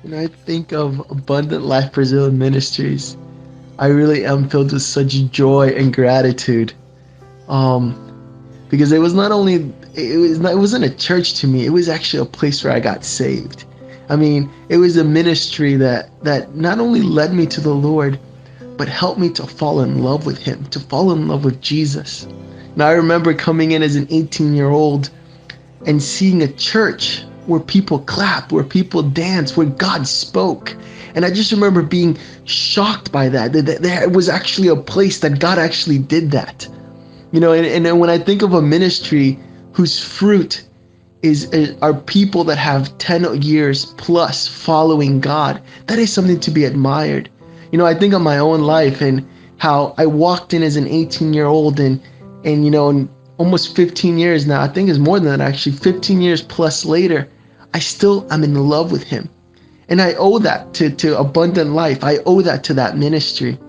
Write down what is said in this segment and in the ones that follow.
When I think of Abundant Life Brazil Ministries, I really am filled with such joy and gratitude. Um, because it was not only it wasn't a church to me. It was actually a place where I got saved. I mean, it was a ministry that not only led me to the Lord, but helped me to fall in love with Him, to fall in love with Jesus. Now I remember coming in as an 18-year-old and seeing a church where people clapped, where people danced, where God spoke. And I just remember being shocked by that there was actually a place that God actually did that. And when I think of a ministry whose fruit are people that have 10 years plus following God, that is something to be admired. I think of my own life and how I walked in as an 18-year-old and in almost 15 years now, I think it's more than that actually, 15 years plus later, I still am in love with Him. And I owe that to Abundant Life. I owe that to that ministry.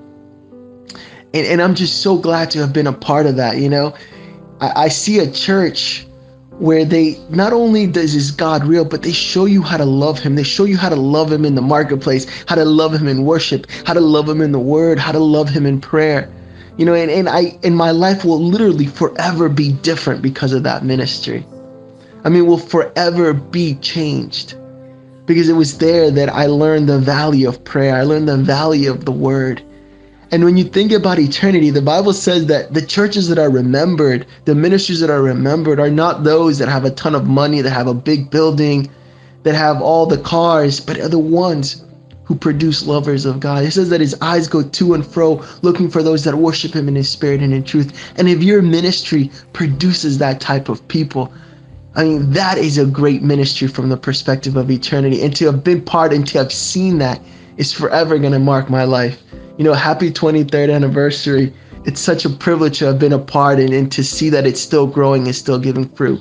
And I'm just so glad to have been a part of that. I see a church where they not only is God real, but they show you how to love Him. They show you how to love Him in the marketplace, how to love Him in worship, how to love Him in the Word, how to love Him in prayer. And my life will literally forever be different because of that ministry. I mean, will forever be changed because it was there that I learned the value of prayer. I learned the value of the Word. And when you think about eternity, the Bible says that the churches that are remembered, the ministries that are remembered, are not those that have a ton of money, that have a big building, that have all the cars, but are the ones who produce lovers of God. It says that His eyes go to and fro, looking for those that worship Him in His spirit and in truth. And if your ministry produces that type of people, I mean, that is a great ministry from the perspective of eternity. And to have been part and to have seen that is forever going to mark my life. Happy 23rd anniversary. It's such a privilege to have been a part and to see that it's still growing and still giving fruit.